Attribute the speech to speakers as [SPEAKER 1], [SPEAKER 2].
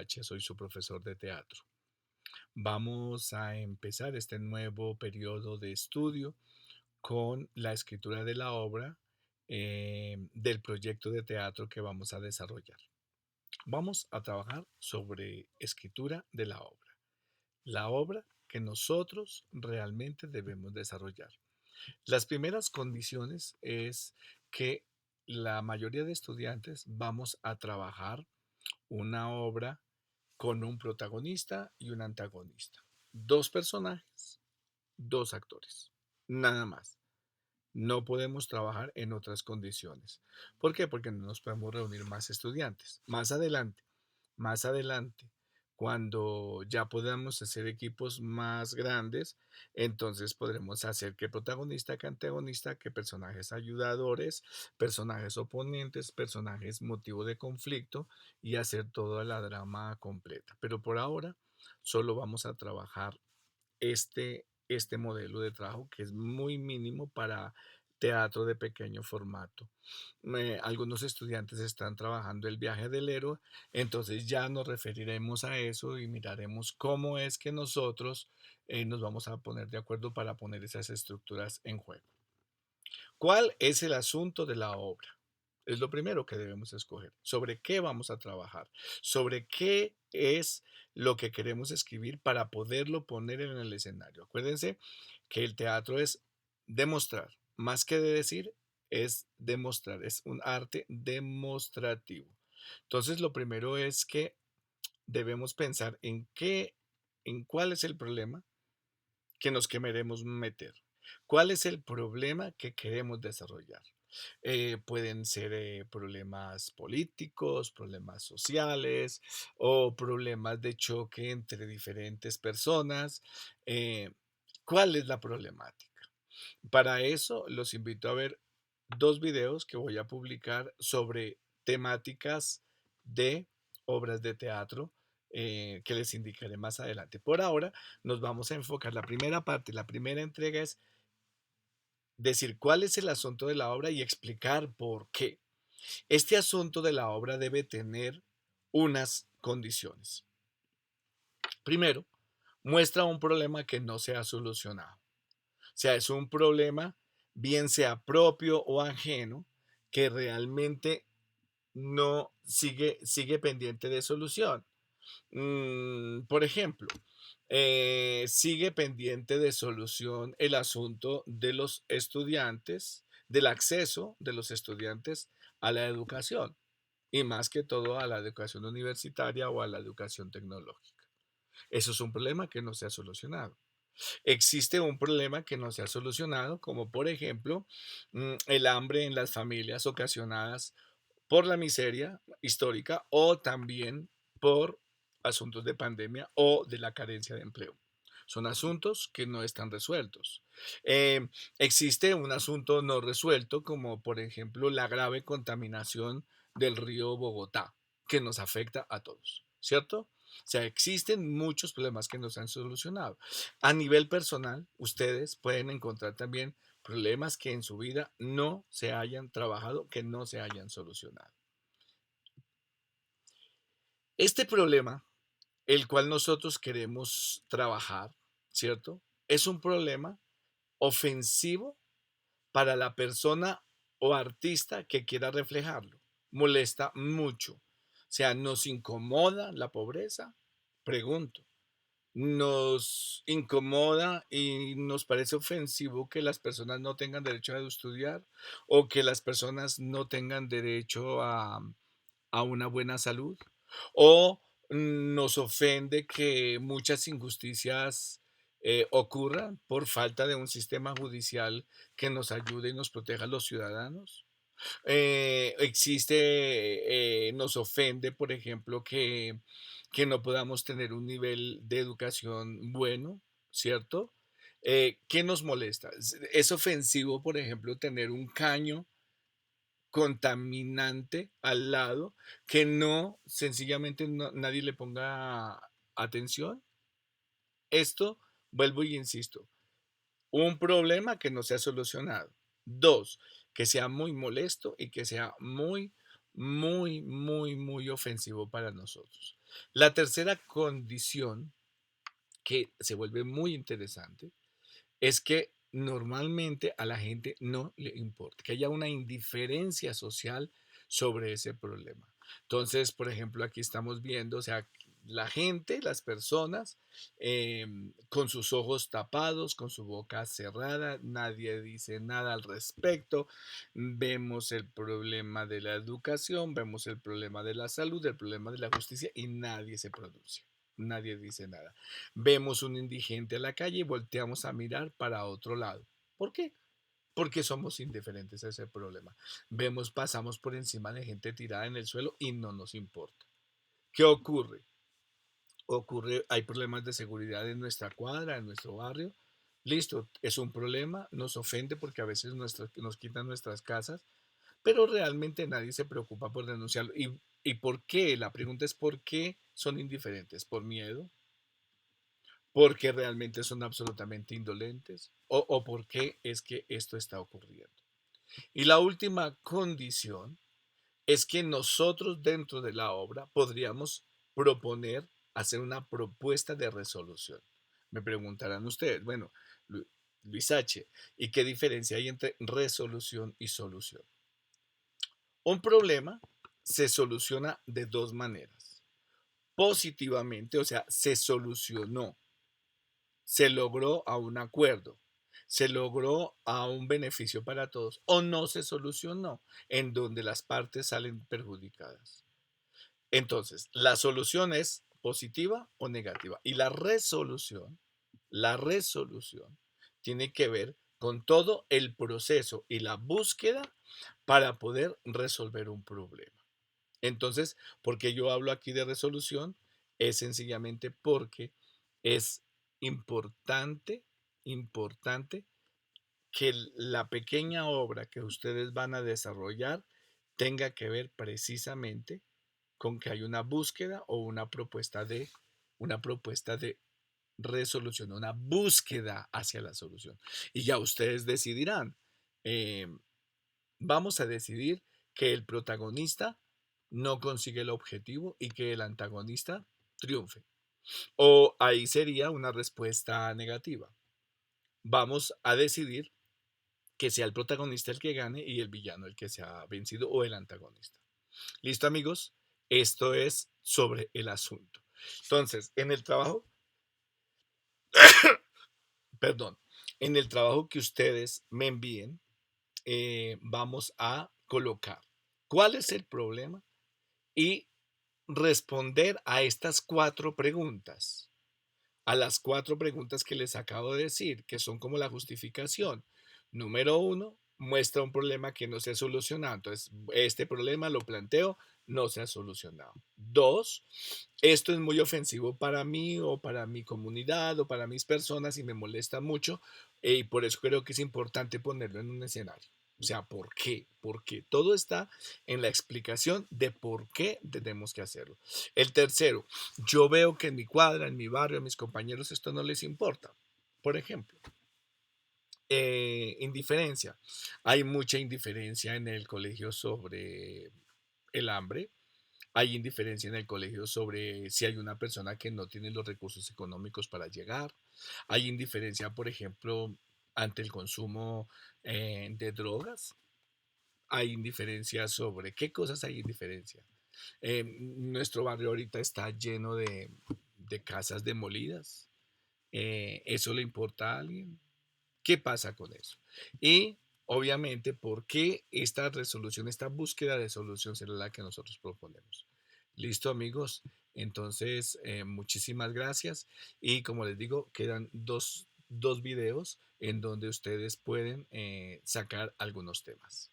[SPEAKER 1] H, soy su profesor de teatro. Vamos a empezar este nuevo periodo de estudio con la escritura de la obra del proyecto de teatro que vamos a desarrollar. Vamos a trabajar sobre escritura de la obra que nosotros realmente debemos desarrollar. Las primeras condiciones es que la mayoría de estudiantes vamos a trabajar una obra con un protagonista y un antagonista. Dos personajes, dos actores, nada más. No podemos trabajar en otras condiciones. ¿Por qué? Porque no nos podemos reunir más estudiantes. Más adelante, cuando ya podamos hacer equipos más grandes, entonces podremos hacer que protagonista, que antagonista, que personajes ayudadores, personajes oponentes, personajes motivo de conflicto y hacer toda la drama completa. Pero por ahora solo vamos a trabajar este modelo de trabajo que es muy mínimo para teatro de pequeño formato. Algunos estudiantes están trabajando el viaje del héroe, entonces ya nos referiremos a eso y miraremos cómo es que nosotros nos vamos a poner de acuerdo para poner esas estructuras en juego. ¿Cuál es el asunto de la obra? Es lo primero que debemos escoger. ¿Sobre qué vamos a trabajar? ¿Sobre qué es lo que queremos escribir para poderlo poner en el escenario? Acuérdense que el teatro es demostrar, más que de decir, es demostrar, es un arte demostrativo. Entonces, lo primero es que debemos pensar en cuál es el problema que nos queremos meter. ¿Cuál es el problema que queremos desarrollar? Pueden ser problemas políticos, problemas sociales o problemas de choque entre diferentes personas. Eh, ¿Cuál es la problemática? Para eso los invito a ver dos videos que voy a publicar sobre temáticas de obras de teatro que les indicaré más adelante. Por ahora nos vamos a enfocar, la primera parte, la primera entrega es decir cuál es el asunto de la obra y explicar por qué. Este asunto de la obra debe tener unas condiciones. Primero, muestra un problema que no se ha solucionado. O sea, es un problema, bien sea propio o ajeno, que realmente no sigue pendiente de solución. Por ejemplo, sigue pendiente de solución el asunto de los estudiantes, del acceso de los estudiantes a la educación y más que todo a la educación universitaria o a la educación tecnológica. Eso es un problema que no se ha solucionado. Existe un problema que no se ha solucionado, como por ejemplo el hambre en las familias ocasionadas por la miseria histórica o también por asuntos de pandemia o de la carencia de empleo. Son asuntos que no están resueltos. Existe un asunto no resuelto, como por ejemplo la grave contaminación del río Bogotá, que nos afecta a todos, ¿cierto? O sea, existen muchos problemas que no se han solucionado. A nivel personal, ustedes pueden encontrar también problemas que en su vida no se hayan trabajado, que no se hayan solucionado. Este problema, el cual nosotros queremos trabajar, ¿cierto? Es un problema ofensivo para la persona o artista que quiera reflejarlo. Molesta mucho. O sea, ¿nos incomoda la pobreza? Pregunto. ¿Nos incomoda y nos parece ofensivo que las personas no tengan derecho a estudiar o que las personas no tengan derecho a una buena salud? ¿O nos ofende que muchas injusticias ocurran por falta de un sistema judicial que nos ayude y nos proteja a los ciudadanos? Nos ofende, por ejemplo, que no podamos tener un nivel de educación bueno, ¿cierto? ¿Qué nos molesta? Es ofensivo, por ejemplo, tener un caño contaminante al lado que no, sencillamente nadie le ponga atención. Esto, vuelvo y insisto, un problema que no se ha solucionado. Dos, que sea muy molesto y que sea muy ofensivo para nosotros. La tercera condición que se vuelve muy interesante es que normalmente a la gente no le importa, que haya una indiferencia social sobre ese problema. Entonces, por ejemplo, aquí estamos viendo, o sea, la gente, las personas, con sus ojos tapados, con su boca cerrada, nadie dice nada al respecto. Vemos el problema de la educación, vemos el problema de la salud, el problema de la justicia y nadie se pronuncia. Nadie dice nada. Vemos un indigente a la calle y volteamos a mirar para otro lado. ¿Por qué? Porque somos indiferentes a ese problema. Vemos, pasamos por encima de gente tirada en el suelo y no nos importa. ¿Qué ocurre? Hay problemas de seguridad en nuestra cuadra, en nuestro barrio. Listo, es un problema, nos ofende porque a veces nos quitan nuestras casas, pero realmente nadie se preocupa por denunciarlo. ¿Y por qué? La pregunta es ¿por qué son indiferentes? ¿Por miedo? ¿Porque realmente son absolutamente indolentes? ¿O por qué es que esto está ocurriendo? Y la última condición es que nosotros dentro de la obra podríamos proponer hacer una propuesta de resolución. Me preguntarán ustedes, bueno, Luis H., ¿y qué diferencia hay entre resolución y solución? Un problema se soluciona de dos maneras. Positivamente, o sea, se solucionó, se logró a un acuerdo, se logró a un beneficio para todos, o no se solucionó, en donde las partes salen perjudicadas. Entonces, la solución es positiva o negativa. Y la resolución tiene que ver con todo el proceso y la búsqueda para poder resolver un problema. Entonces, ¿por qué yo hablo aquí de resolución? Es sencillamente porque es importante, importante que la pequeña obra que ustedes van a desarrollar tenga que ver precisamente con que hay una búsqueda o una propuesta de resolución, una búsqueda hacia la solución. Y ya ustedes decidirán. eh, Vamos a decidir que el protagonista no consigue el objetivo y que el antagonista triunfe. O ahí sería una respuesta negativa. Vamos a decidir que sea el protagonista el que gane y el villano el que sea vencido o el antagonista. ¿Listo, amigos? Esto es sobre el asunto. Entonces, en el trabajo, perdón, en el trabajo que ustedes me envíen, vamos a colocar cuál es el problema y responder a estas cuatro preguntas, a las cuatro preguntas que les acabo de decir, que son como la justificación. Número uno, muestra un problema que no se ha solucionado. Entonces, este problema lo planteo, no se ha solucionado. Dos, esto es muy ofensivo para mí o para mi comunidad o para mis personas y me molesta mucho y por eso creo que es importante ponerlo en un escenario. O sea, ¿por qué? Porque todo está en la explicación de por qué tenemos que hacerlo. El tercero, yo veo que en mi cuadra, en mi barrio, a mis compañeros esto no les importa. Por ejemplo, indiferencia. Hay mucha indiferencia en el colegio sobre el hambre. Hay indiferencia en el colegio sobre si hay una persona que no tiene los recursos económicos para llegar. Hay indiferencia, por ejemplo, ante el consumo de drogas. Hay indiferencia sobre qué cosas hay indiferencia. Nuestro barrio ahorita está lleno de casas demolidas. ¿Eso le importa a alguien? ¿Qué pasa con eso? Y obviamente, ¿por qué esta resolución, esta búsqueda de solución será la que nosotros proponemos? Listo, amigos. Entonces, muchísimas gracias. Y como les digo, quedan dos videos en donde ustedes pueden sacar algunos temas.